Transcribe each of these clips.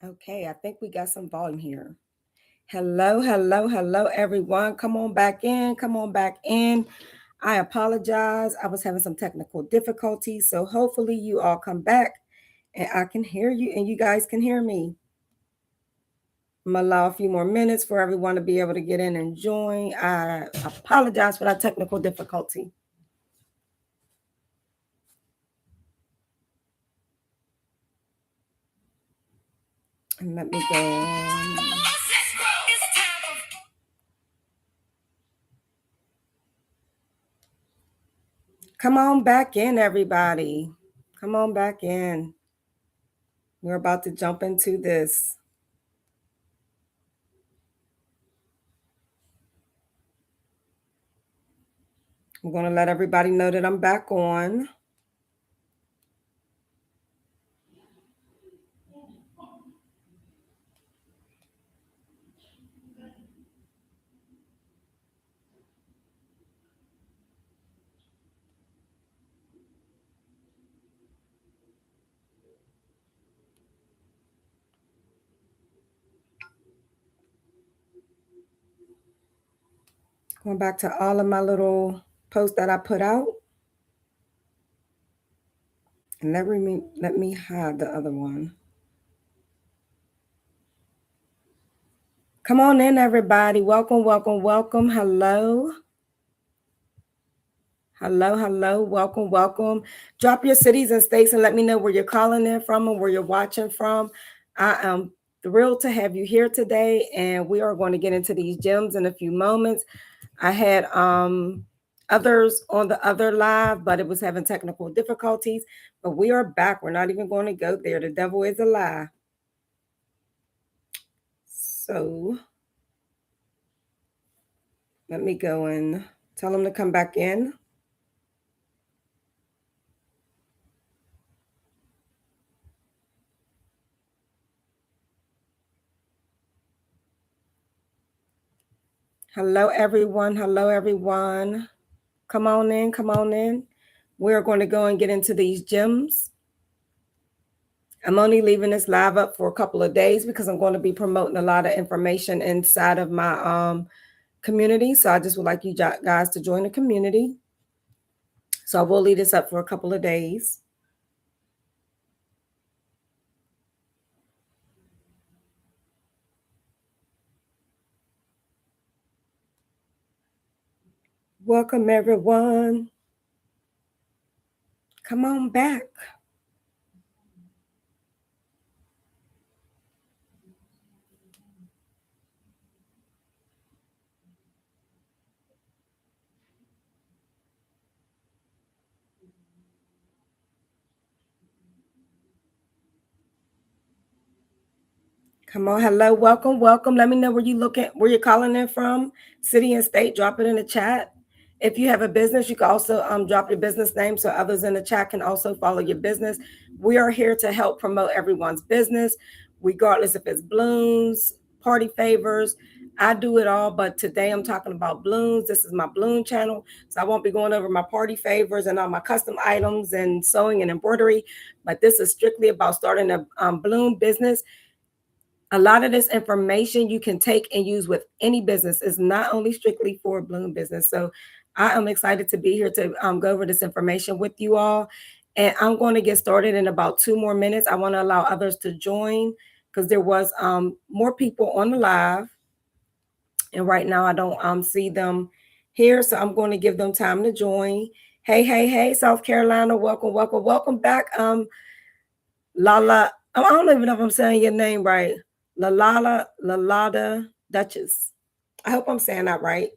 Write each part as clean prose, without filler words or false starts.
Okay, I think we got some volume here. Hello, hello, hello, everyone. Come on back in. Come on back in. I apologize. I was having some technical difficulties. So hopefully you all come back and I can hear you and you guys can hear me. I'm going to allow a few more minutes for everyone to be able to get in and join. I apologize for that technical difficulty. And let me go. Come on back in, everybody. Come on back in. We're about to jump into this. I'm going to let everybody know that I'm back on. Going back to all of my little posts that I put out. And let me hide the other one. Come on in, everybody. Welcome, welcome, welcome. Hello. Hello, hello. Welcome, welcome. Drop your cities and states and let me know where you're calling in from and where you're watching from. I am thrilled to have you here today, and we are going to get into these gems in a few moments. I had others on the other live, but it was having technical difficulties. But we are back. We're not even going to go there. The devil is a lie. So let me go and tell them to come back in. Hello, everyone. Hello, everyone. Come on in. Come on in. We're going to go and get into these gems. I'm only leaving this live up for a couple of days because I'm going to be promoting a lot of information inside of my community. So I just would like you guys to join the community. So I will leave this up for a couple of days. Welcome, everyone. Come on back. Come on, hello, welcome, welcome. Let me know where you're calling in from, city and state. Drop it in the chat. If you have a business, you can also drop your business name so others in the chat can also follow your business. We are here to help promote everyone's business, regardless if it's balloons, party favors. I do it all, but today I'm talking about balloons. This is my balloon channel, so I won't be going over my party favors and all my custom items and sewing and embroidery. But this is strictly about starting a balloon business. A lot of this information you can take and use with any business. It's not only strictly for balloon business. So I am excited to be here to go over this information with you all. And I'm going to get started in about 2 more minutes. I want to allow others to join because there was more people on the live. And right now I don't see them here. So I'm going to give them time to join. Hey, hey, hey, South Carolina. Welcome, welcome, welcome back. Lala, I don't even know if I'm saying your name right. Lalada Duchess. I hope I'm saying that right.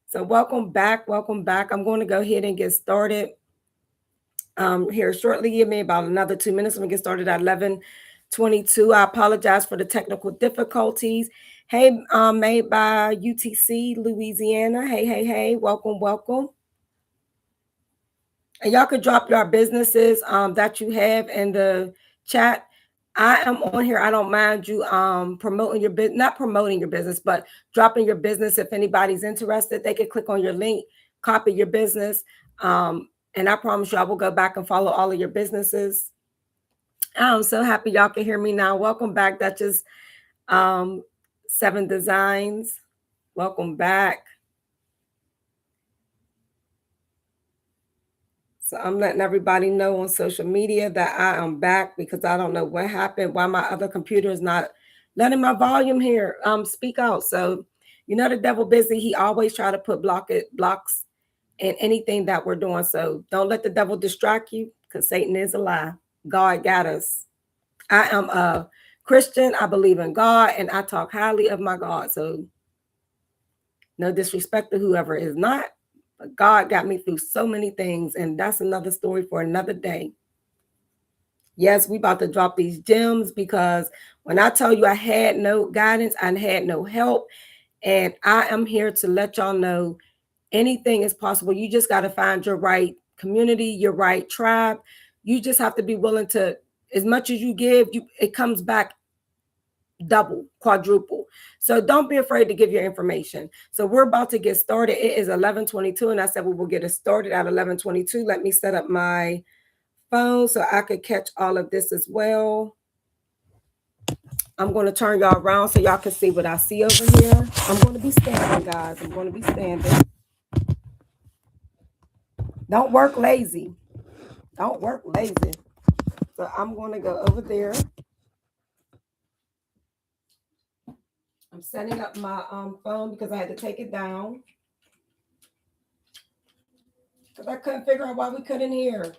So welcome back. Welcome back. I'm going to go ahead and get started here shortly. Give me about another 2 minutes. I'm going to get started at 11:22. I apologize for the technical difficulties. Hey, made by UTC, Louisiana. Hey, hey, hey. Welcome, welcome. And y'all could drop your businesses that you have in the chat. I am on here. I don't mind you promoting your business, not promoting your business, but dropping your business. If anybody's interested, they can click on your link, copy your business. And I promise you, I will go back and follow all of your businesses. I'm so happy y'all can hear me now. Welcome back, Duchess. 7 Designs. Welcome back. So I'm letting everybody know on social media that I am back because I don't know what happened, why my other computer is not letting my volume here speak out. So you know the devil busy. He always try to put blocks in anything that we're doing. So don't let the devil distract you because Satan is a lie. God got us. I am a Christian. I believe in God and I talk highly of my God. So no disrespect to whoever is not, but God got me through so many things, and that's another story for another day. Yes, we about to drop these gems because when I tell you I had no guidance, I had no help, and I am here to let y'all know anything is possible. You just got to find your right community, your right tribe. You just have to be willing to, as much as you give, it comes back double, quadruple. So don't be afraid to give your information. So we're about to get started. It is 11:22, and I said we will get it started at 11:22. Let me set up my phone so I could catch all of this as well. I'm going to turn y'all around so y'all can see what I see over here. I'm going to be standing, guys. I'm going to be standing. Don't work lazy. Don't work lazy. So I'm going to go over there. I'm setting up my phone because I had to take it down because I couldn't figure out why we couldn't hear.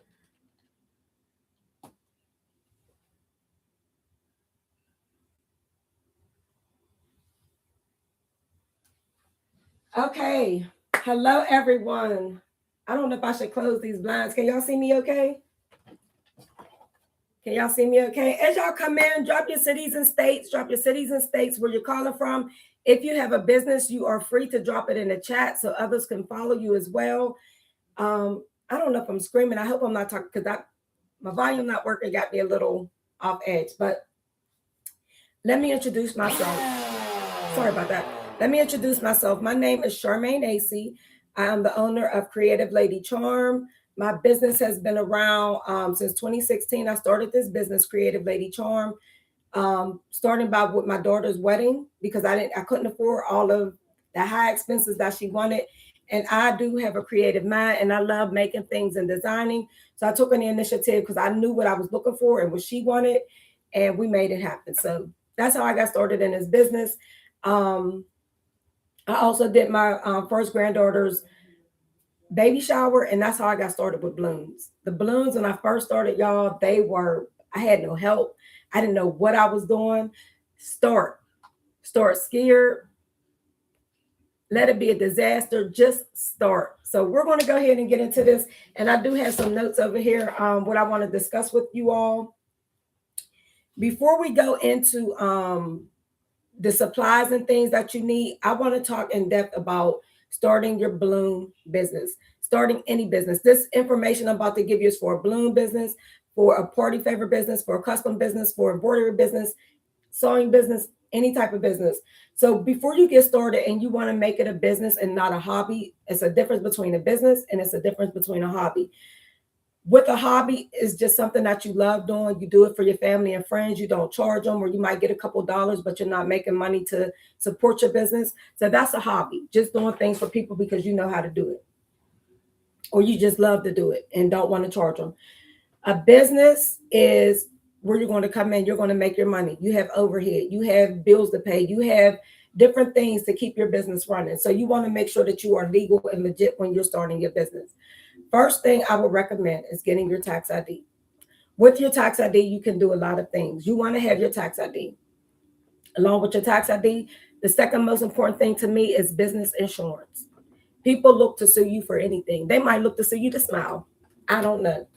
Okay. Hello, everyone. I don't know if I should close these blinds. Can y'all see me okay? Can y'all see me okay? As y'all come in, drop your cities and states. Drop your cities and states where you're calling from. If you have a business, you are free to drop it in the chat so others can follow you as well. I don't know if I'm screaming. I hope I'm not talking because my volume not working got me a little off edge. But let me introduce myself. Sorry about that. Let me introduce myself. My name is Charmaine Acey. I am the owner of Creative Lady Charm. My business has been around since 2016. I started this business, Creative Lady Charm, starting by with my daughter's wedding because I couldn't afford all of the high expenses that she wanted. And I do have a creative mind and I love making things and designing. So I took an initiative because I knew what I was looking for and what she wanted, and we made it happen. So that's how I got started in this business. I also did my first granddaughter's baby shower, and that's how I got started with balloons. The balloons, when I first started, y'all, I had no help. I didn't know what I was doing. Start scared. Let it be a disaster. Just start. So we're going to go ahead and get into this. And I do have some notes over here, what I want to discuss with you all. Before we go into the supplies and things that you need, I want to talk in depth about starting your balloon business, starting any business. This information I'm about to give you is for a balloon business, for a party favor business, for a custom business, for embroidery business, sewing business, any type of business. So before you get started and you want to make it a business and not a hobby, it's a difference between a business and it's a difference between a hobby. With a hobby is just something that you love doing. You do it for your family and friends. You don't charge them, or you might get a couple dollars, but you're not making money to support your business. So that's a hobby, just doing things for people because you know how to do it, or you just love to do it and don't want to charge them. A business is where you're going to come in. You're going to make your money. You have overhead. You have bills to pay. You have different things to keep your business running. So you want to make sure that you are legal and legit when you're starting your business. First thing I would recommend is getting your tax ID. With your tax ID, you can do a lot of things. You want to have your tax ID. Along with your tax ID, the second most important thing to me is business insurance. People look to sue you for anything. They might look to sue you to smile. I don't know.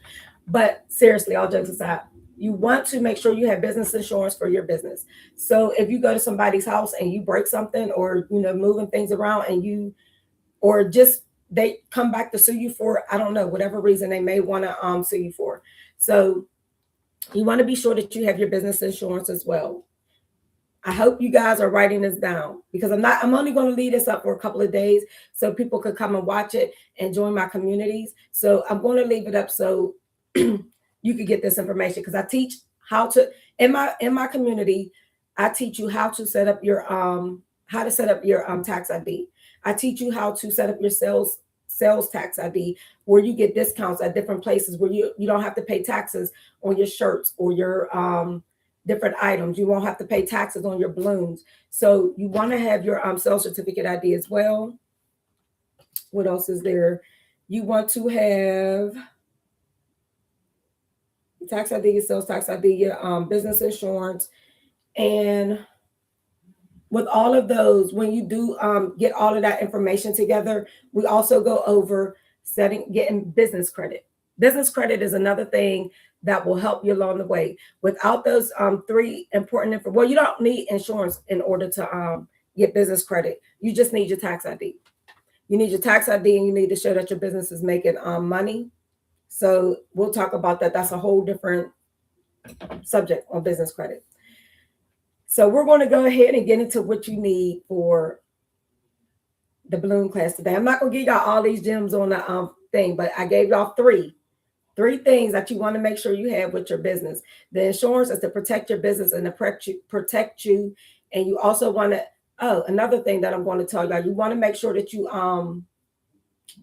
But seriously, all jokes aside, you want to make sure you have business insurance for your business. So if you go to somebody's house and you break something, or moving things around, and or just they come back to sue you for, I don't know, whatever reason they may want to sue you for. So you want to be sure that you have your business insurance as well. I hope you guys are writing this down because I'm only going to leave this up for a couple of days so people could come and watch it and join my communities. So I'm going to leave it up so you could get this information because I teach how to in my community, I teach you how to set up your tax ID. I teach you how to set up your sales tax ID, where you get discounts at different places where you don't have to pay taxes on your shirts or your different items. You won't have to pay taxes on your balloons. So you want to have your sales certificate ID as well. What else is there? You want to have tax ID, your sales tax ID, your business insurance. And with all of those, when you do get all of that information together, we also go over getting business credit. Business credit is another thing that will help you along the way. Without those three important you don't need insurance in order to get business credit. You just need your tax ID. You need your tax ID, and you need to show that your business is making money. So we'll talk about that. That's a whole different subject on business credit. So we're going to go ahead and get into what you need for the balloon class today. I'm not going to give y'all all these gems on the thing, but I gave y'all three things that you want to make sure you have with your business. The insurance is to protect your business and to protect you. And you also want to, another thing that I'm going to tell y'all, you want to make sure that you,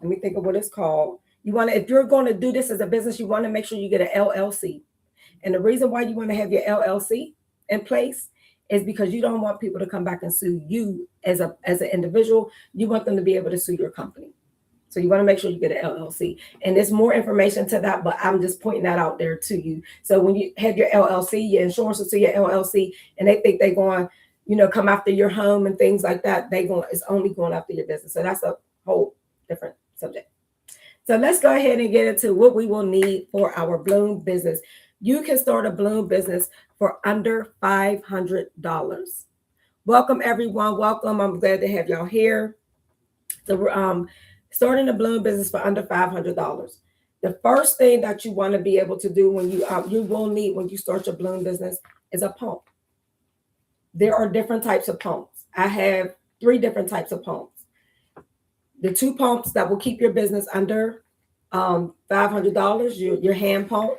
let me think of what it's called. You want to, if you're going to do this as a business, you want to make sure you get an LLC. And the reason why you want to have your LLC in place is because you don't want people to come back and sue you as an individual. You want them to be able to sue your company. So you want to make sure you get an LLC. And there's more information to that, but I'm just pointing that out there to you. So when you have your LLC, your insurance will see your LLC, and they think they're going, come after your home and things like that. It's only going after your business. So that's a whole different subject. So let's go ahead and get into what we will need for our balloon business. You can start a balloon business for under $500. Welcome, everyone. Welcome. I'm glad to have y'all here. So we're starting a balloon business for under $500. The first thing that you want to be able to do when you will need when you start your balloon business is a pump. There are different types of pumps. I have 3 different types of pumps. The 2 pumps that will keep your business under $500, your hand pump.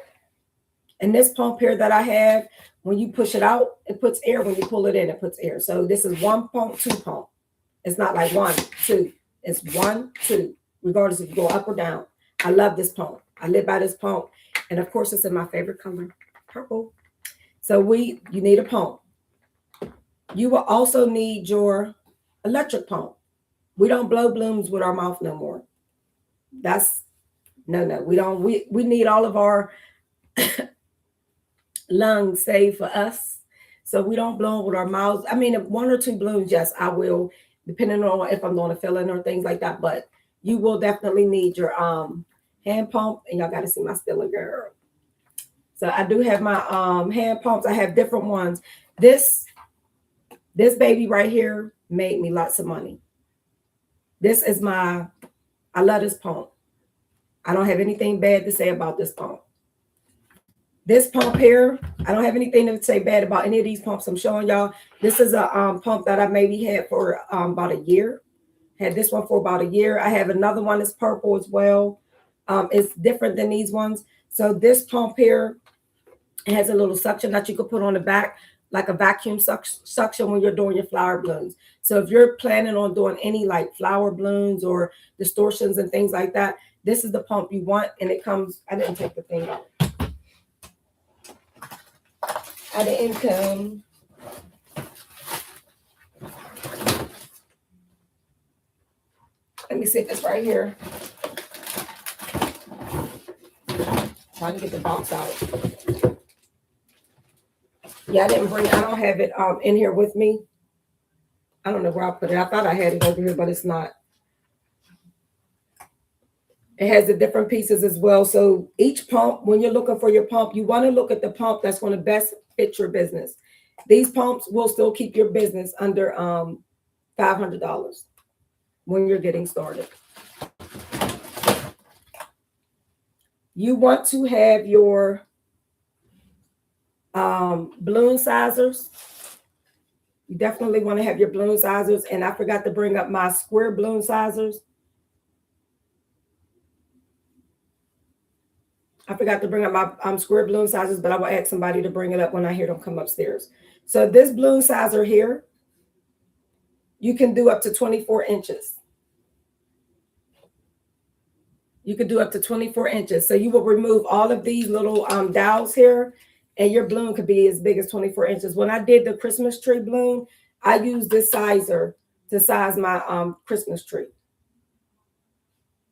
And this pump here that I have, when you push it out, it puts air. When you pull it in, it puts air. So this is 1 pump, 2 pump. It's not like 1, 2. It's 1, 2, regardless if you go up or down. I love this pump. I live by this pump. And of course, it's in my favorite color, purple. So you need a pump. You will also need your electric pump. We don't blow balloons with our mouth no more. That's no. We don't. We need all of our lungs saved for us. So we don't blow with our mouths. I mean, if 1 or 2 balloons, yes, I will, depending on if I'm going to fill in or things like that. But you will definitely need your hand pump, and y'all got to see my Stilla girl. So I do have my hand pumps. I have different ones. This baby right here made me lots of money. This is I love this pump. I don't have anything bad to say about this pump. This pump here, I don't have anything to say bad about any of these pumps I'm showing y'all. This is a pump that I maybe had for about a year. Had this one for about a year. I have another one that's purple as well. It's different than these ones. So this pump here, it has a little suction that you could put on the back, like a vacuum suction when you're doing your flower balloons. So if you're planning on doing any like flower balloons or distortions and things like that, this is the pump you want. And it comes, I didn't take the thing out. At the income. Let me see if it's right here. Trying to get the box out. Yeah, I don't have it in here with me. I don't know where I put it. I thought I had it over here, but it's not. It has the different pieces as well. So each pump, when you're looking for your pump, you want to look at the pump that's going to best fit your business. These pumps will still keep your business under $500 when you're getting started. You want to have your balloon sizers. You definitely want to have your balloon sizers. And I forgot to bring up my square balloon sizers. I forgot to bring up my square balloon sizes, but I will ask somebody to bring it up when I hear them come upstairs. So this balloon sizer here, you can do up to 24 inches. You could do up to 24 inches. So you will remove all of these little dowels here, and your balloon could be as big as 24 inches. When I did the Christmas tree balloon, I used this sizer to size my Christmas tree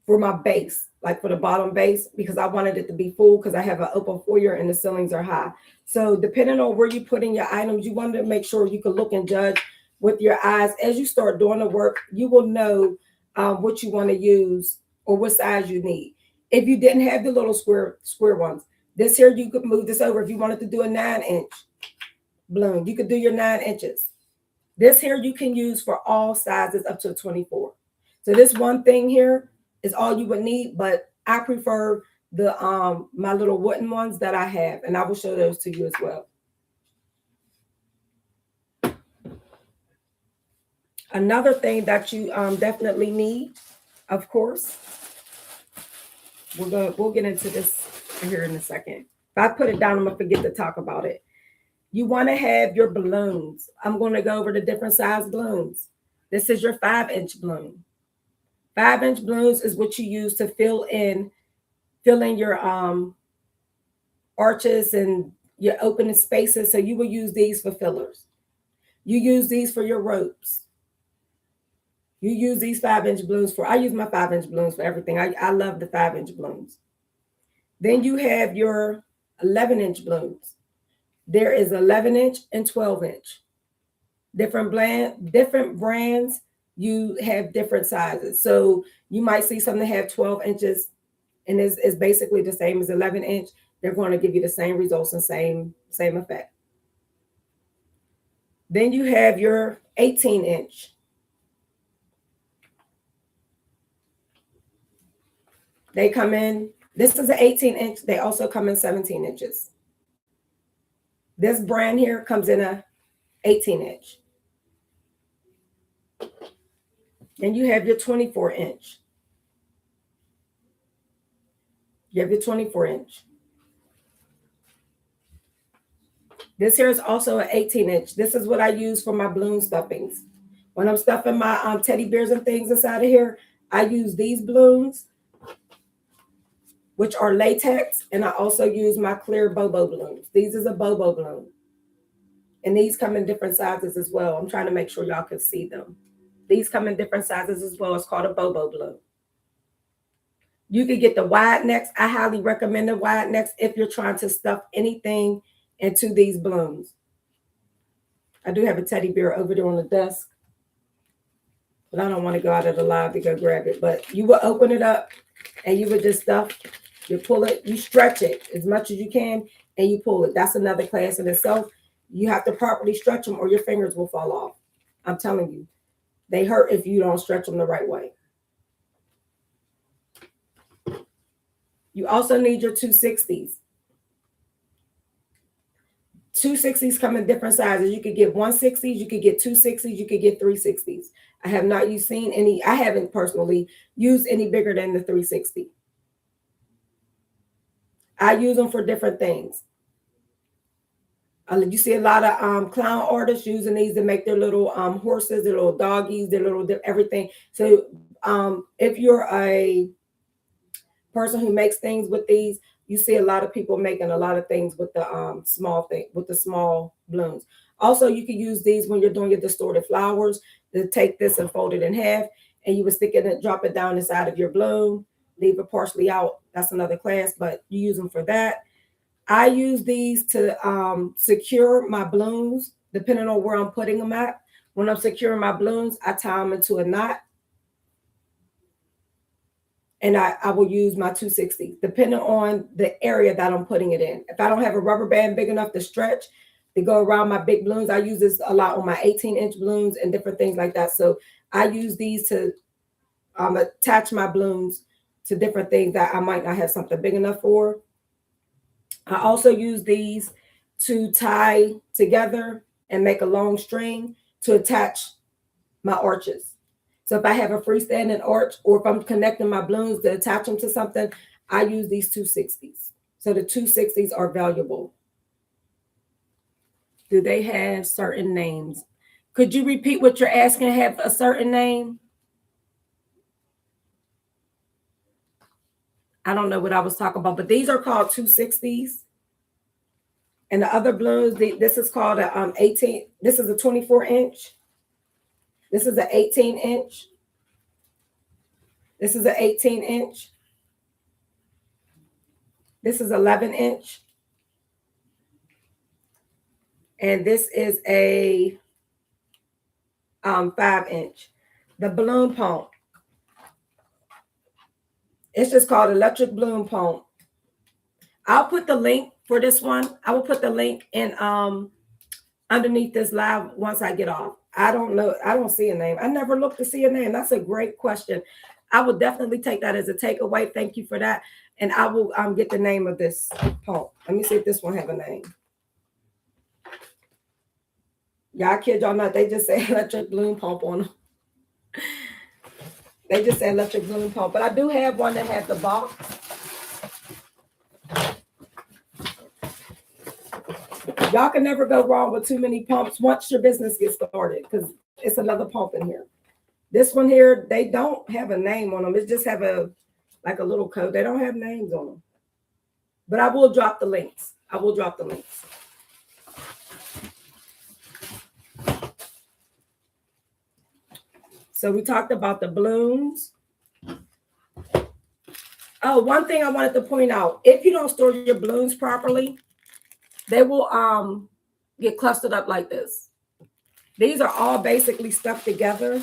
for my base, like for the bottom base, because I wanted it to be full because I have an open foyer and the ceilings are high. So depending on where you put in your items, you want to make sure you can look and judge with your eyes. As you start doing the work, you will know what you want to use or what size you need. If you didn't have the little square ones, this here, you could move this over. If you wanted to do a 9-inch balloon, you could do your 9 inches. This here you can use for all sizes up to 24. So this one thing here is all you would need, but I prefer the my little wooden ones that I have, and I will show those to you as well. Another thing that you definitely need, of course, we'll get into this here in a second. If I put it down, I'm gonna forget to talk about it. You want to have your balloons. I'm going to go over the different size balloons. This is your 5-inch balloon. 5-inch balloons is what you use to fill in your arches and your opening spaces. So you will use these for fillers. You use these for your ropes. You use these 5-inch balloons for, I use my 5-inch balloons for everything. I love the 5-inch balloons. Then you have your 11-inch balloons. There is 11-inch and 12-inch. Different brands, you have different sizes. So you might see something that have 12 inches and is basically the same as 11-inch. They're going to give you the same results and same effect. Then you have your 18-inch. They come in, this is an 18-inch. They also come in 17 inches. This brand here comes in a 18-inch. Then you have your 24-inch. You have your 24-inch. This here is also an 18-inch. This is what I use for my balloon stuffings. When I'm stuffing my teddy bears and things inside of here, I use these balloons, which are latex, and I also use my clear Bobo balloons. These is a Bobo balloon. And these come in different sizes as well. I'm trying to make sure y'all can see them. These come in different sizes as well. It's called a Bobo balloon. You could get the wide necks. I highly recommend the wide necks if you're trying to stuff anything into these balloons. I do have a teddy bear over there on the desk, but I don't want to go out of the live to go grab it. But you will open it up and you would just stuff. You pull it, you stretch it as much as you can, and you pull it. That's another class in itself. You have to properly stretch them or your fingers will fall off. I'm telling you, they hurt if you don't stretch them the right way. You also need your 260s. 260s come in different sizes. You could get 160s, you could get 260s, you could get 360s. I have not seen any, I haven't personally used any bigger than the 360. I use them for different things. You see a lot of clown artists using these to make their little horses, their little doggies, their little everything. So if you're a person who makes things with these, you see a lot of people making a lot of things with the small balloons. Also, you can use these when you're doing your distorted flowers to take this and fold it in half, and you would stick it and drop it down inside of your balloon, leave it partially out. That's another class, but you use them for that. I use these to secure my balloons, depending on where I'm putting them at. When I'm securing my balloons, I tie them into a knot. And I will use my 260, depending on the area that I'm putting it in. If I don't have a rubber band big enough to stretch to go around my big balloons, I use this a lot on my 18-inch balloons and different things like that. So I use these to attach my balloons to different things that I might not have something big enough for. I also use these to tie together and make a long string to attach my arches. So if I have a freestanding arch or if I'm connecting my balloons to attach them to something, I use these 260s. So the 260s are valuable. Do they have certain names? Could you repeat what you're asking? Have a certain name? I don't know what I was talking about, but these are called 260s. And the other balloons, this is called a 18. This is a 24 inch. This is an 18 inch. This is an 18 inch. This is 11 inch. And this is a 5 inch. The balloon pump. It's just called electric balloon pump. I'll put the link for this one. I will put the link in underneath this live once I get off. I don't know. I don't see a name. I never looked to see a name. That's a great question. I would definitely take that as a takeaway. Thank you for that. And I will get the name of this pump. Let me see if this one have a name. Y'all kid y'all not. They just say electric balloon pump on them. They just say electric balloon pump. But I do have one that has the box. Y'all can never go wrong with too many pumps once your business gets started, because it's another pump in here. This one here, they don't have a name on them. It just have a little code. They don't have names on them. But I will drop the links. I will drop the links. So we talked about the balloons. Oh, one thing I wanted to point out, if you don't store your balloons properly, they will get clustered up like this. These are all basically stuck together.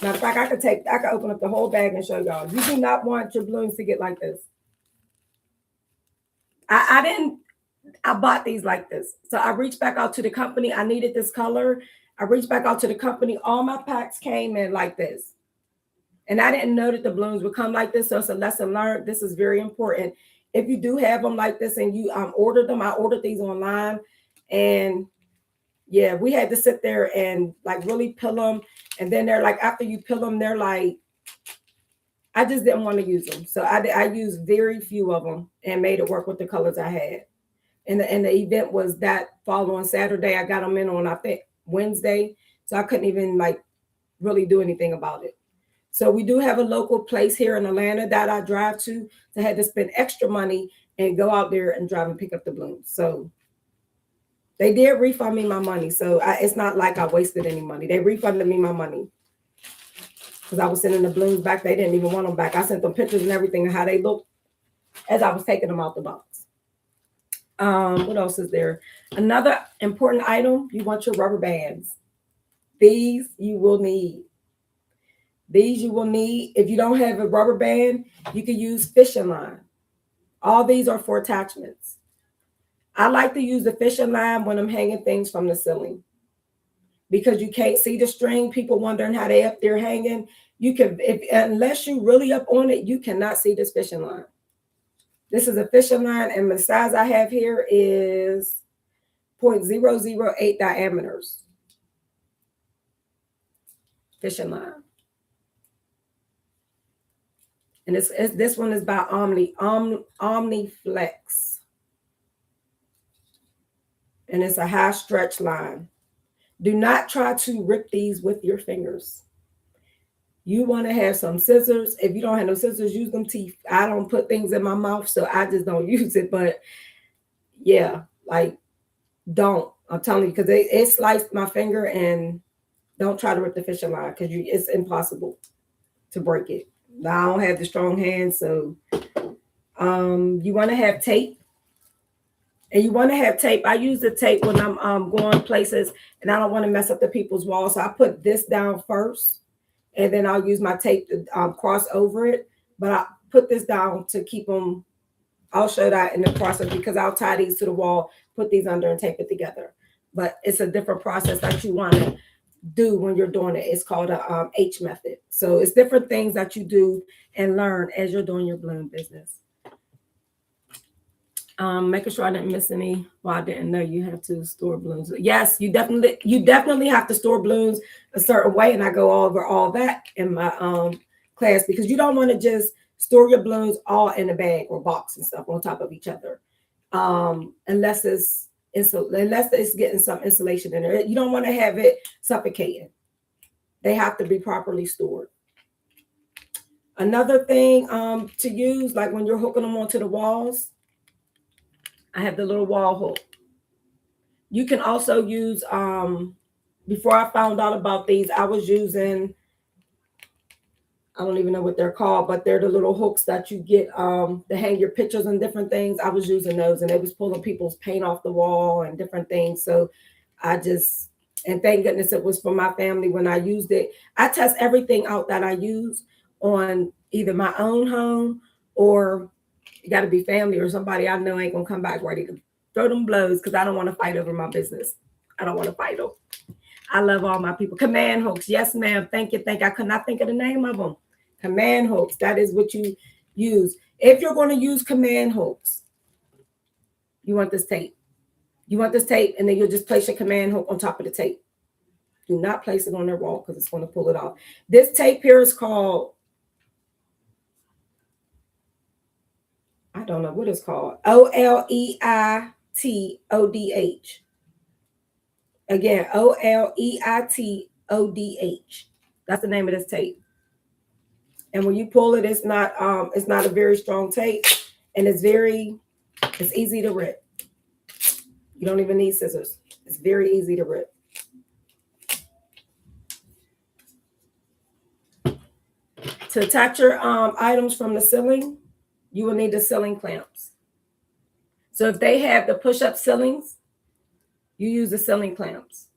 Matter of fact, I could open up the whole bag and show y'all. You do not want your balloons to get like this. I bought these like this. So I reached back out to the company. I needed this color. I reached back out to the company. All my packs came in like this. And I didn't know that the balloons would come like this. So it's a lesson learned. This is very important. If you do have them like this and you ordered them, I ordered these online. And yeah, we had to sit there and like really peel them. And then they're like, after you peel them, they're like, I just didn't want to use them. So I used very few of them and made it work with the colors I had. And the event was that following Saturday. I got them in on, I think, Wednesday. So I couldn't even like really do anything about it. So we do have a local place here in Atlanta that I drive to. So I had to spend extra money and go out there and drive and pick up the balloons. So they did refund me my money. So it's not like I wasted any money. They refunded me my money because I was sending the balloons back. They didn't even want them back. I sent them pictures and everything of how they looked as I was taking them out the box. What else is there? Another important item, you want your rubber bands. These you will need. These you will need. If you don't have a rubber band, you can use fishing line. All these are for attachments. I like to use the fishing line when I'm hanging things from the ceiling because you can't see the string. People wondering how they up there hanging. You can, unless you really up on it, you cannot see this fishing line. This is a fishing line, and the size I have here is 0.008 diameters. Fishing line. And this one is by Omniflex. And it's a high stretch line. Do not try to rip these with your fingers. You want to have some scissors. If you don't have no scissors, use them teeth. I don't put things in my mouth, so I just don't use it. But yeah, like don't. I'm telling you, because it sliced my finger, and don't try to rip the fishing line because it's impossible to break it. I don't have the strong hands, so you want to have tape. And you want to have tape. I use the tape when I'm going places and I don't want to mess up the people's walls. So I put this down first, and then I'll use my tape to cross over it. But I put this down to keep them. I'll show that in the process because I'll tie these to the wall, put these under and tape it together. But it's a different process that you want to do when you're doing it. It's called a H method. So it's different things that you do and learn as you're doing your balloon business. Making sure I didn't miss any. Well, I didn't know you have to store balloons. Yes, you definitely have to store balloons a certain way, and I go over all that in my class, because you don't want to just store your balloons all in a bag or box and stuff on top of each other, unless it's getting some insulation in there. You don't want to have it suffocating. They have to be properly stored. Another thing to use, like when you're hooking them onto the walls, I have the little wall hook. You can also use, before I found out about these, I was using, I don't even know what they're called, but they're the little hooks that you get to hang your pictures and different things. I was using those, and it was pulling people's paint off the wall and different things. So and thank goodness it was for my family when I used it. I test everything out that I use on either my own home, or it got to be family or somebody I know ain't gonna come back ready to throw them blows, because I don't want to fight over my business. I don't want to fight them. I love all my people. Command hooks. Yes, ma'am. Thank you. I could not think of the name of them. Command hooks. That is what you use. If you're going to use command hooks, you want this tape. You want this tape, and then you'll just place your command hook on top of the tape. Do not place it on their wall, because it's going to pull it off. This tape here is called, I don't know what it's called. OLEITODH. Again, OLEITODH. That's the name of this tape. And when you pull it, it's not a very strong tape, and it's easy to rip. You don't even need scissors. It's very easy to rip. To attach your items from the ceiling, you will need the ceiling clamps. So if they have the push-up ceilings, you use the ceiling clamps.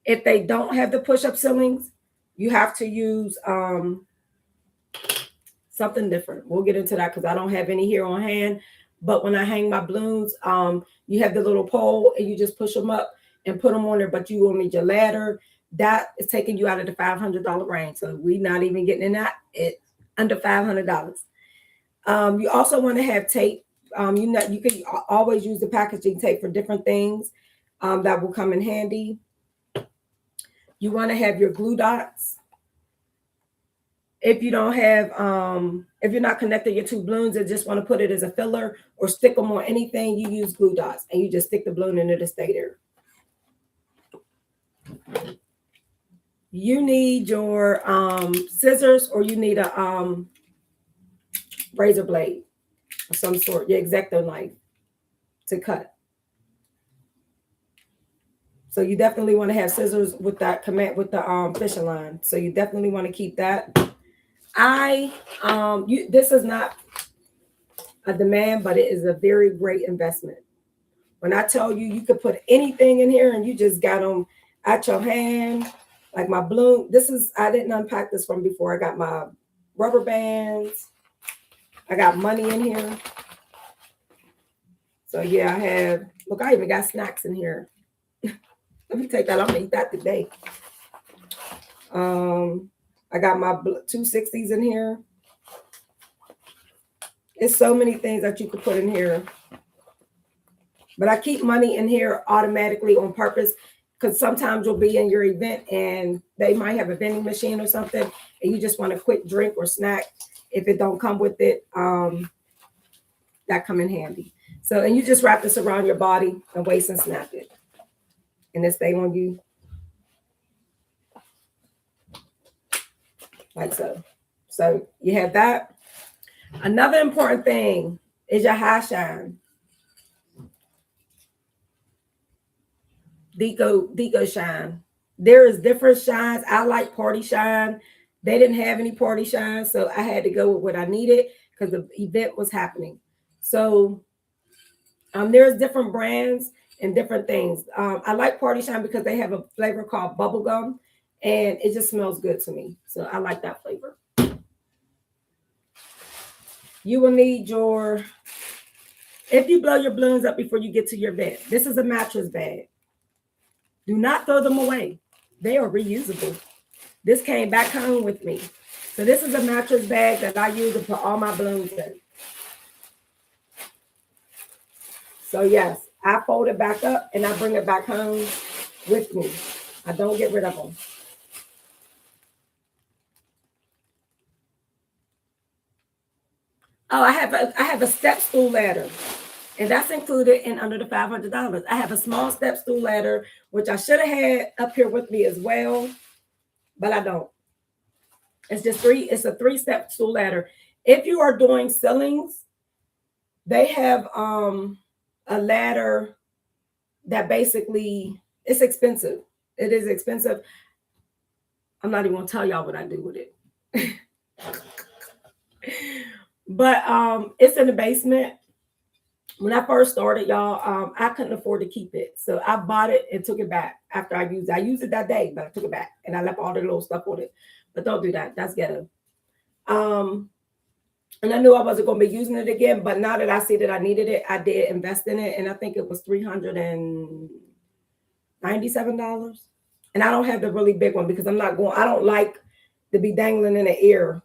If they don't have the push-up ceilings, you have to use something different. We'll get into that, because I don't have any here on hand. But when I hang my balloons, you have the little pole, and you just push them up and put them on there, but you will need your ladder. That is taking you out of the $500 range. So we're not even getting in that. It's under $500. You also want to have tape. You can always use the packaging tape for different things that will come in handy. You want to have your glue dots. If you don't have, if you're not connecting your two balloons and just want to put it as a filler or stick them on anything, you use glue dots, and you just stick the balloon in it to stay there. You need your scissors, or you need a razor blade of some sort, your X-Acto knife to cut. So you definitely want to have scissors with that with the fishing line. So you definitely want to keep that. This is not a demand, but it is a very great investment. When I tell you, you could put anything in here, and you just got them at your hand. Like my balloon, I didn't unpack this from before. I got my rubber bands. I got money in here. So yeah, I even got snacks in here. Let me take that. I'm gonna eat that today. I got my 260s in here. It's so many things that you could put in here. But I keep money in here automatically on purpose, because sometimes you'll be in your event and they might have a vending machine or something, and you just want a quick drink or snack. If it don't come with it, that come in handy. So, and you just wrap this around your body and waist and snap it, and it stay on you like so. So you have that. Another important thing is your high shine. Deco shine. There is different shines. I like party shine. They didn't have any party shine, so I had to go with what I needed, because the event was happening. So there's different brands and different things. I like party shine because they have a flavor called bubblegum, and it just smells good to me. So I like that flavor. You will need if you blow your balloons up before you get to your bed, this is a mattress bag. Do not throw them away. They are reusable. This came back home with me. So this is a mattress bag that I use to put all my balloons in. So yes, I fold it back up and I bring it back home with me. I don't get rid of them. Oh, I have a step stool ladder, and that's included in under the $500. I have a small step stool ladder, which I should have had up here with me as well, but I don't. It's a 3-step stool ladder. If you are doing ceilings, they have a ladder that basically, it's expensive. It is expensive. I'm not even gonna tell y'all what I do with it. But it's in the basement. When I first started, y'all, I couldn't afford to keep it. So I bought it and took it back after I used it. I used it that day, but I took it back and I left all the little stuff on it. But don't do that. That's ghetto. And I knew I wasn't going to be using it again, but now that I see that I needed it, I did invest in it. And I think it was $397. And I don't have the really big one because I don't like to be dangling in the air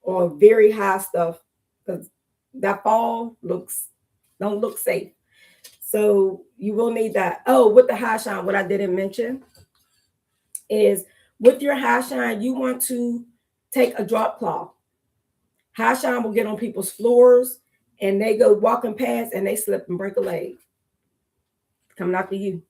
on very high stuff because that fall don't look safe. So you will need that. Oh, with the high shine, what I didn't mention is with your high shine, you want to take a drop cloth. High shine will get on people's floors and they go walking past and they slip and break a leg. Coming after you.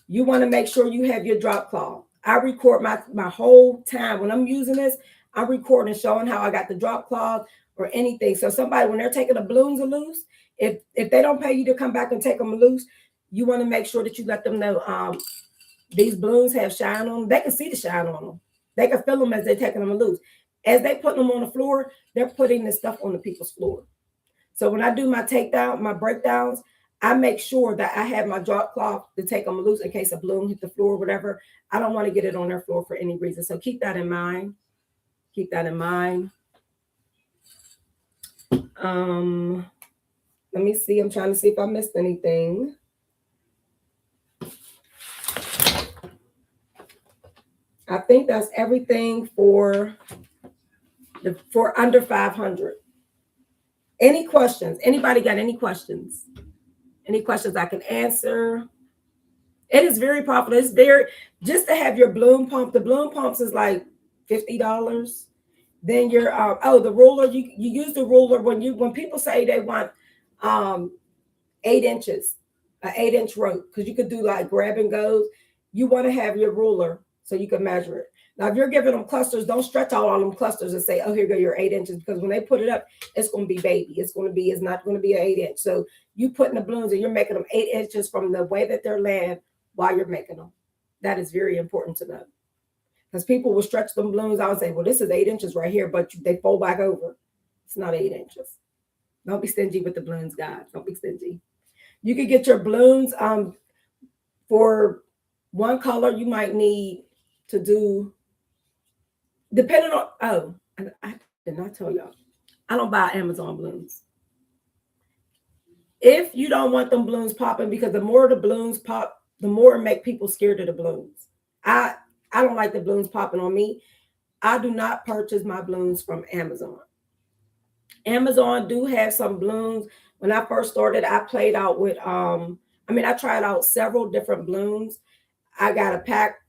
You want to make sure you have your drop cloth. I record my whole time. When I'm using this, I'm recording showing how I got the drop cloth or anything. So somebody, when they're taking the balloons loose, if they don't pay you to come back and take them loose, you want to make sure that you let them know these balloons have shine on them. They can see the shine on them. They can feel them as they're taking them loose. As they put them on the floor, they're putting this stuff on the people's floor. So when I do my takedown, my breakdowns, I make sure that I have my drop cloth to take them loose in case a balloon hit the floor or whatever. I don't want to get it on their floor for any reason. So keep that in mind. Keep that in mind. Let me see. I'm trying to see if I missed anything. I think that's everything for under 500. Any questions? Anybody got any questions? Any questions I can answer? It is very popular. It's very, just to have your balloon pump. The balloon pumps is like $50. Then your the ruler, you use the ruler when people say they want 8 inches, an 8-inch rope, because you could do like grab and goes. You want to have your ruler so you can measure it. Now, if you're giving them clusters, don't stretch out all them clusters and say, oh, here go your 8 inches, because when they put it up, it's going to be baby. It's not going to be an 8-inch. So you putting the balloons and you're making them 8 inches from the way that they're laying while you're making them. That is very important to know. Because people will stretch them balloons out and say, well, this is 8 inches right here, but they fold back over. It's not 8 inches. Don't be stingy with the balloons, guys. Don't be stingy. You can get your balloons for one color. You might need to do, depending on, I did not tell y'all, I don't buy Amazon balloons. If you don't want them balloons popping, because the more the balloons pop, the more it make people scared of the balloons. I don't like the balloons popping on me. I do not purchase my balloons from Amazon. Amazon do have some balloons. When I first started, I played out with, I tried out several different balloons. I got a pack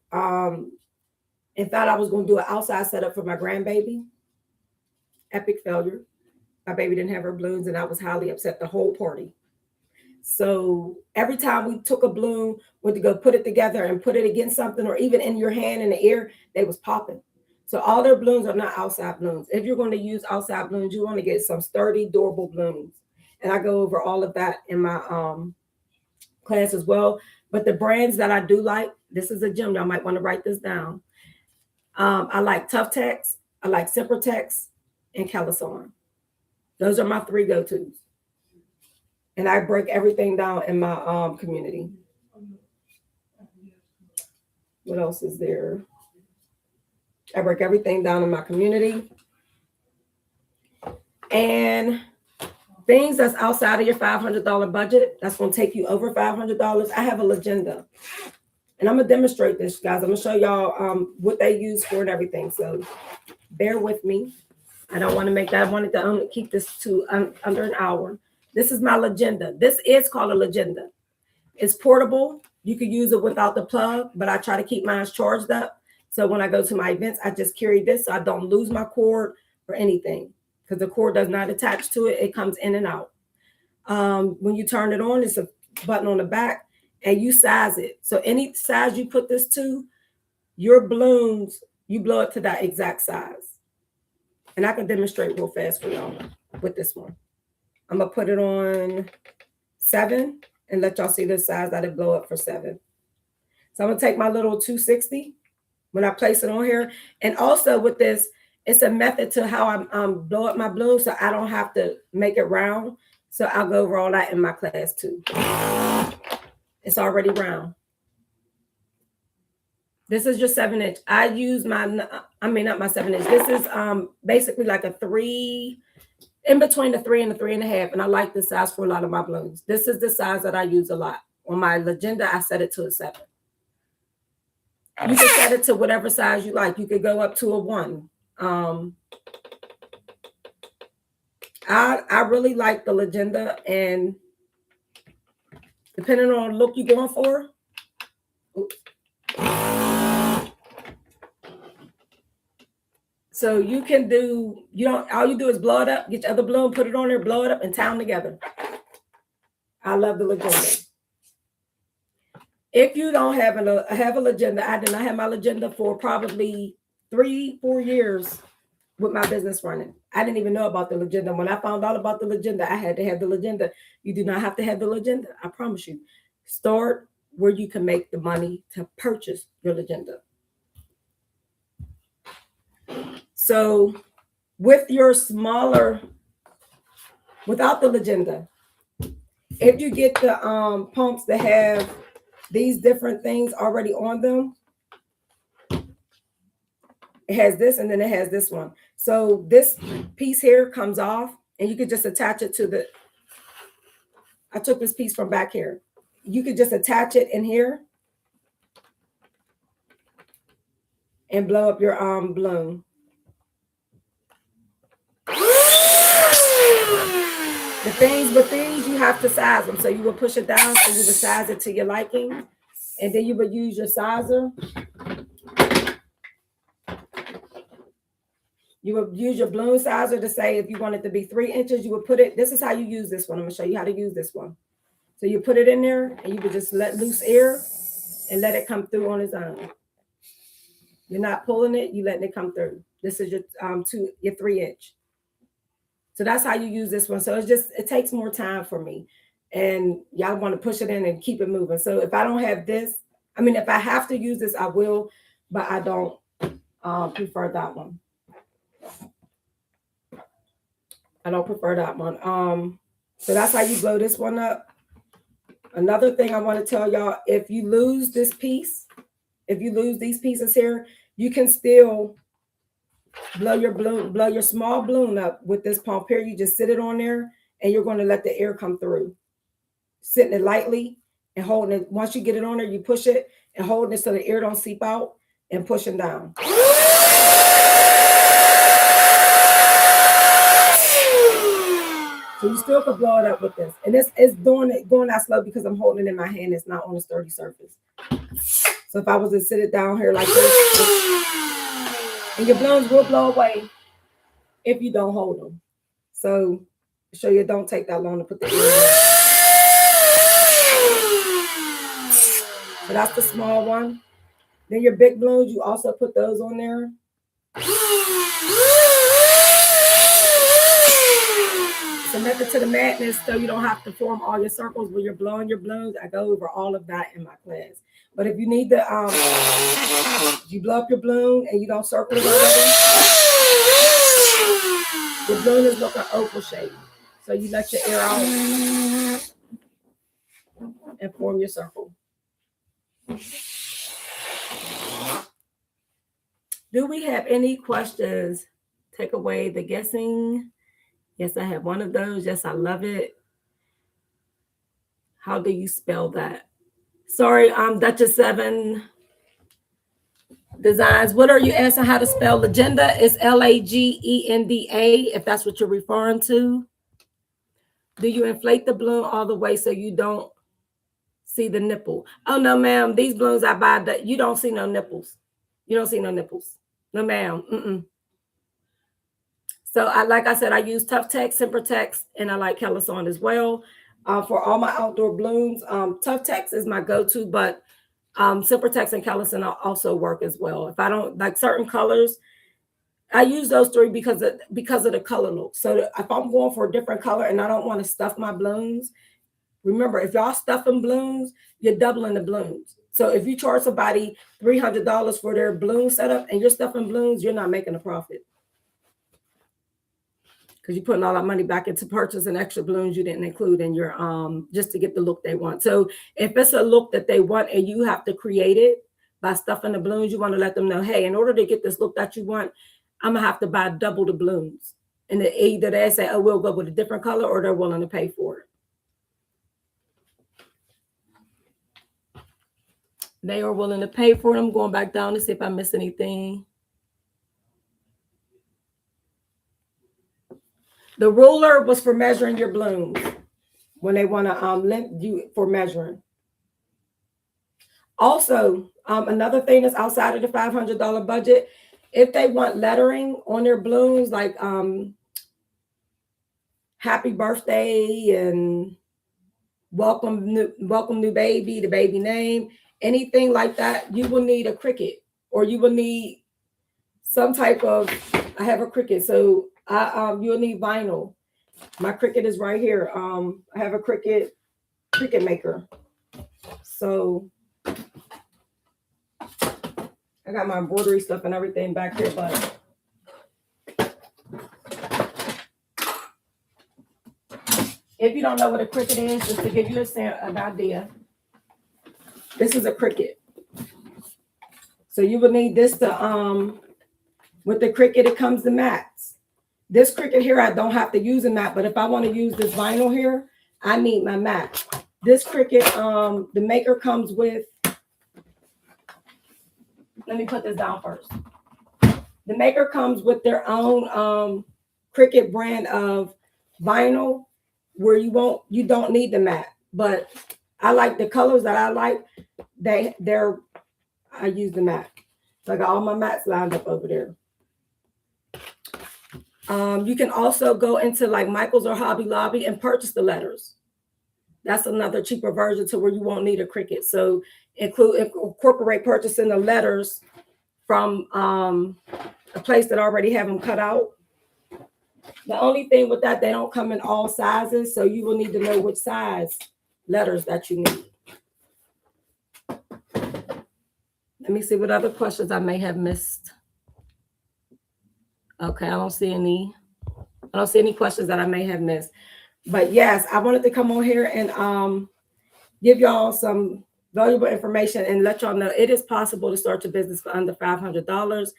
and thought I was going to do an outside setup for my grandbaby. Epic failure. My baby didn't have her balloons and I was highly upset the whole party. So every time we took a balloon, went to go put it together and put it against something or even in your hand in the air, they was popping. So all their balloons are not outside balloons. If you're going to use outside balloons, you want to get some sturdy, durable balloons. And I go over all of that in my class as well. But the brands that I do like, this is a gem. Y'all might want to write this down. I like Tough Tex, I like Sempertex, and Calasan. Those are my 3 go-tos. And I break everything down in my community. What else is there? I break everything down in my community. And things that's outside of your $500 budget, that's going to take you over $500. I have a legenda. And I'm going to demonstrate this, guys. I'm going to show y'all what they use for and everything. So bear with me. I don't want to make that. I wanted to keep this to under an hour. This is my Legenda. This is called a Legenda. It's portable. You could use it without the plug, but I try to keep mine charged up. So when I go to my events, I just carry this so I don't lose my cord or anything, because the cord does not attach to it. It comes in and out. When you turn it on, it's a button on the back, and you size it. So any size you put this to, your balloons, you blow it to that exact size. And I can demonstrate real fast for y'all with this one. I'm going to put it on 7 and let y'all see the size that it blow up for 7. So I'm going to take my little 260 when I place it on here. And also with this, it's a method to how I blow up my balloon so I don't have to make it round. So I'll go over all that in my class too. It's already round. This is your 7-inch. I use not my 7-inch. This is basically like a 3, in between the 3 and the 3.5. And I like this size for a lot of my balloons. This is the size that I use a lot. On my Legenda, I set it to a 7. You can set it to whatever size you like. You could go up to a 1. I really like the Legenda, and depending on the look you're going for. Oops. So you can do, all you do is blow it up, get your other balloon, put it on there, blow it up, and tie them together. I love the Legenda. If you don't have a Legenda, I did not have my Legenda for probably 3-4 years with my business running. I didn't even know about the Legenda. When I found out about the Legenda, I had to have the Legenda. You do not have to have the Legenda. I promise you. Start where you can make the money to purchase your Legenda. So with your smaller, without the Legenda, if you get the pumps that have these different things already on them, it has this, and then it has this one. So this piece here comes off, and you could just attach it to the, I took this piece from back here. You could just attach it in here and blow up your balloon. The things with these, you have to size them. So you will push it down, so you would size it to your liking, and then you would use your sizer. You would use your balloon sizer to say if you want it to be 3 inches, you would put it, this is how you use this one. I'm gonna show you how to use this one. So you put it in there, and you would just let loose air and let it come through on its own. You're not pulling it, you're letting it come through. This is your 3-inch. So that's how you use this one. So it takes more time for me. And y'all want to push it in and keep it moving. So if I don't have this, if I have to use this, I will, but I don't prefer that one. I don't prefer that one. So that's how you blow this one up. Another thing I want to tell y'all, if you lose this piece, if you lose these pieces here, you can still blow your small balloon up with this pump here. You just sit it on there, and you're going to let the air come through. Sitting it lightly and holding it. Once you get it on there, you push it and holding it so the air don't seep out, and pushing down. So you still can blow it up with this. And it's going that slow because I'm holding it in my hand. It's not on a sturdy surface. So if I was to sit it down here like this, and your balloons will blow away if you don't hold them. So show you, don't take that long to put the air in. So that's the small one. Then your big balloons, you also put those on there. It's a method to the madness, so you don't have to form all your circles where you're blowing your balloons. I go over all of that in my class. But if you need to, you blow up your balloon and you don't circle it already, the balloon is looking oval shape. So you let your air out and form your circle. Do we have any questions? Take away the guessing. Yes, I have one of those. Yes, I love it. How do you spell that? Sorry, Duchess 7 Designs. What are you asking how to spell Legenda? It's Lagenda, if that's what you're referring to. Do you inflate the balloon all the way so you don't see the nipple? Oh no, ma'am. These balloons I buy, that you don't see no nipples. You don't see no nipples. No, ma'am. So like I said, I use Tough Tex, Sempertex, and I like Calisson as well. For all my outdoor balloons, Tough Tex is my go-to, but Sempertex and Calisson also work as well. If I don't like certain colors, I use those three because of the color look. So if I'm going for a different color and I don't want to stuff my balloons, remember, if y'all stuffing balloons, you're doubling the balloons. So if you charge somebody $300 for their balloon setup and you're stuffing balloons, you're not making a profit, because you're putting all that money back into purchasing extra balloons you didn't include in your just to get the look they want. So if it's a look that they want and you have to create it by stuffing the balloons, you want to let them know, hey, in order to get this look that you want, I'm gonna have to buy double the balloons. And either they say, oh, we'll go with a different color, or they're willing to pay for it. They are willing to pay for it. I'm going back down to see if I miss anything. The ruler was for measuring your balloons when they want to lend you for measuring. Also, another thing that's outside of the $500 budget, if they want lettering on their balloons, like happy birthday and welcome new baby, the baby name, anything like that, you will need a Cricut, or you will need some type of, I have a Cricut, so you'll need vinyl. My Cricut is right here. I have a Cricut maker. So I got my embroidery stuff and everything back here, but if you don't know what a Cricut is, just to give you an idea, this is a Cricut. So you would need this to, with the Cricut, it comes to mats. This Cricut here, I don't have to use a mat, but if I want to use this vinyl here, I need my mat. This Cricut, the maker comes with, let me put this down first. The maker comes with their own Cricut brand of vinyl, where you don't need the mat. But I like the colors that I like. I use the mat. So I got all my mats lined up over there. You can also go into like Michael's or Hobby Lobby and purchase the letters. That's another cheaper version to where you won't need a Cricut. So incorporate purchasing the letters from a place that already have them cut out. The only thing with that, they don't come in all sizes, so you will need to know which size letters that you need. Let me see what other questions I may have missed. Okay, I don't see any questions that I may have missed. But yes, I wanted to come on here and give y'all some valuable information and let y'all know it is possible to start your business for under $500.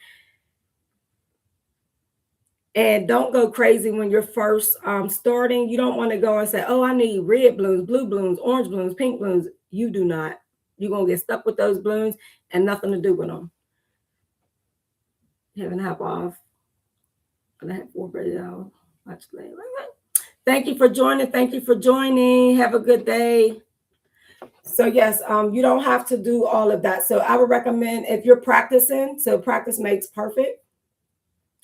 And don't go crazy when you're first starting. You don't want to go and say, oh, I need red balloons, blue balloons, orange balloons, pink balloons. You do not. You're going to get stuck with those balloons and nothing to do with them. Having half off. I have $4 watch play. Thank you for joining. Thank you for joining. Have a good day. So yes, you don't have to do all of that. So I would recommend, if you're practicing, so practice makes perfect.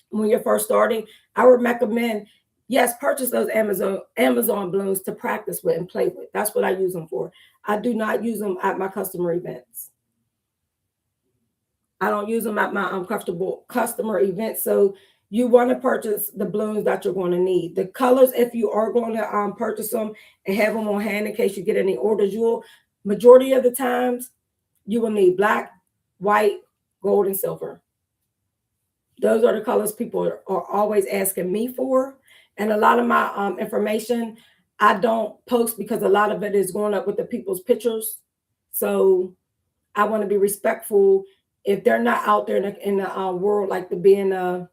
When you're first starting, I would recommend, yes, purchase those Amazon balloons to practice with and play with. That's what I use them for. I do not use them at my customer events. I don't use them at my comfortable customer events. So you want to purchase the balloons that you're going to need. The colors, if you are going to purchase them and have them on hand in case you get any orders, majority of the times you will need black, white, gold, and silver. Those are the colors people are always asking me for. And a lot of my information, I don't post because a lot of it is going up with the people's pictures. So I want to be respectful. If they're not out there in the world, like to being a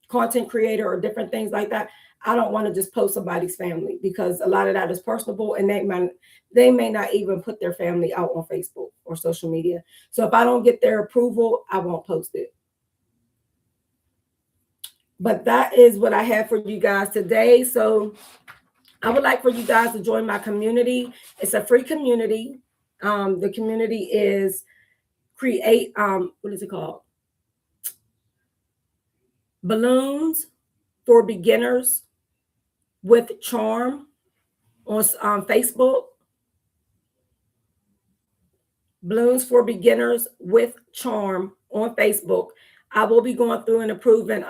content creator or different things like that, I don't want to just post somebody's family, because a lot of that is personable and they may not even put their family out on Facebook or social media. So if I don't get their approval, I won't post it. But that is what I have for you guys today. So I would like for you guys to join my community. It's a free community. The community is create, what is it called? Balloons for Beginners with Charm on Facebook. Balloons for Beginners with Charm on Facebook. I will be going through and approving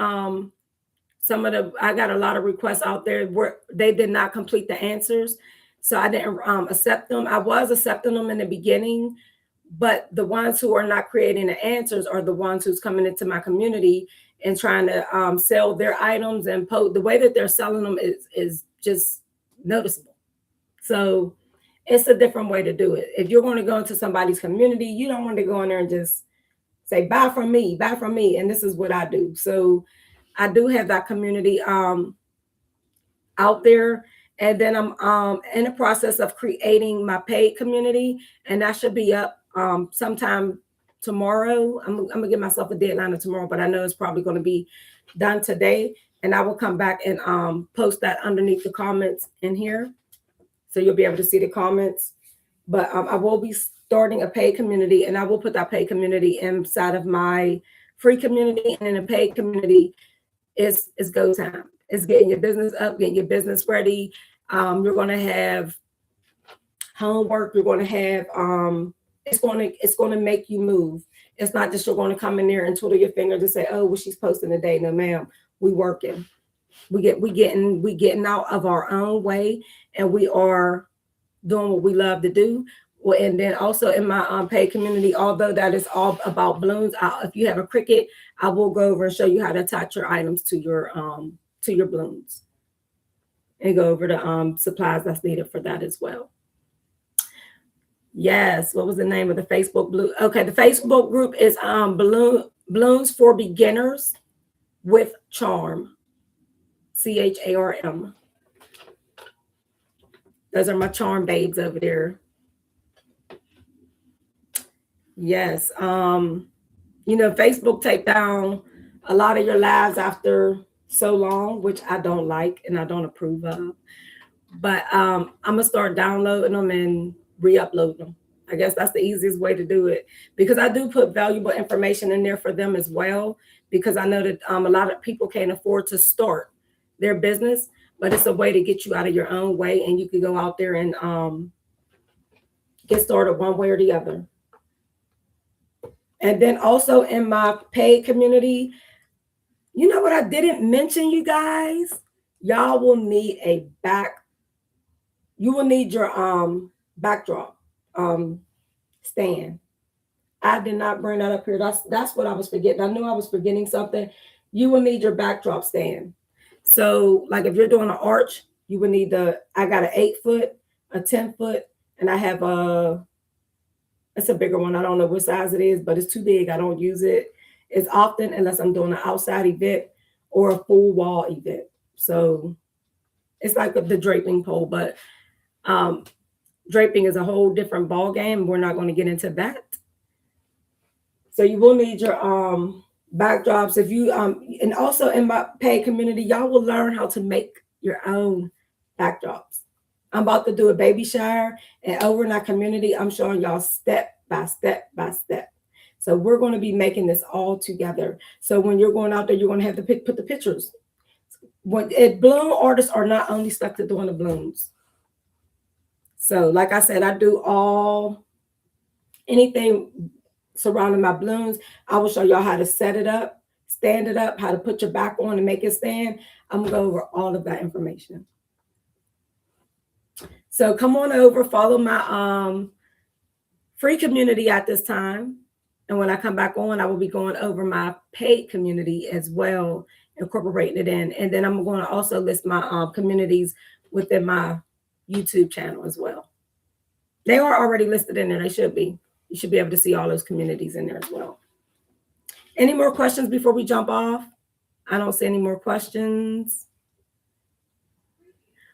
some of the, I got a lot of requests out there where they did not complete the answers. So I didn't accept them. I was accepting them in the beginning, but the ones who are not creating the answers are the ones who's coming into my community and trying to sell their items and the way that they're selling them is just noticeable. So it's a different way to do it. If you're going to go into somebody's community, you don't want to go in there and just say, buy from me, buy from me. And this is what I do. So I do have that community out there. And then I'm in the process of creating my paid community, and that should be up sometime tomorrow. I'm gonna give myself a deadline of tomorrow, but I know it's probably going to be done today. And I will come back and post that underneath the comments in here, so you'll be able to see the comments. But I will be starting a paid community, and I will put that paid community inside of my free community. And in the paid community is go time. It's getting your business up, getting your business ready. You're going to have homework. You're going to have it's going to make you move. It's not just you're going to come in there and twiddle your fingers and say, oh, well, she's posting today. No, ma'am, we working. We getting out of our own way, and we are doing what we love to do. Well, and then also in my paid community, although that is all about balloons, if you have a Cricut, I will go over and show you how to attach your items to your balloons, and go over the supplies that's needed for that as well. Yes, what was the name of the Facebook blue? Okay, the Facebook group is Balloons for Beginners with Charm, CHARM. Those are my charm babes over there. Yes. Facebook take down a lot of your lives after so long, which I don't like and I don't approve of. But I'm gonna start downloading them and re-upload them. I guess that's the easiest way to do it, because I do put valuable information in there for them as well, because I know that a lot of people can't afford to start their business, but it's a way to get you out of your own way, and you can go out there and get started one way or the other. And then also in my paid community, you know what I didn't mention, you guys? Y'all will need you will need your backdrop stand. I did not bring that up here. That's what I was forgetting. I knew I was forgetting something. You will need your backdrop stand. So like if you're doing an arch, you would need I got an 8-foot, a 10-foot, and I have it's a bigger one. I don't know what size it is, but it's too big. I don't use it as often unless I'm doing an outside event or a full wall event. So it's like the draping pole, but draping is a whole different ball game. We're not going to get into that. So you will need your backdrops. If you and also in my paid community, y'all will learn how to make your own backdrops. I'm about to do a baby shower, and over in our community, I'm showing y'all step by step by step. So we're going to be making this all together. So when you're going out there, you're going to have to put the pictures. Balloon artists are not only stuck to doing the balloons. So like I said, I do anything surrounding my balloons. I will show y'all how to set it up, stand it up, how to put your back on and make it stand. I'm going to go over all of that information. So come on over, follow my free community at this time. And when I come back on, I will be going over my paid community as well, incorporating it in. And then I'm going to also list my communities within my YouTube channel as well. They are already listed in there. They should be. You should be able to see all those communities in there as well. Any more questions before we jump off? I don't see any more questions.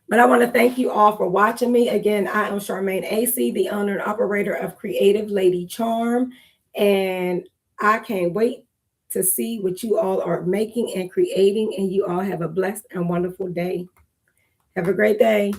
But I want to thank you all for watching me. Again, I am Charmaine AC, the owner and operator of Creative Lady Charm. And I can't wait to see what you all are making and creating. And you all have a blessed and wonderful day. Have a great day.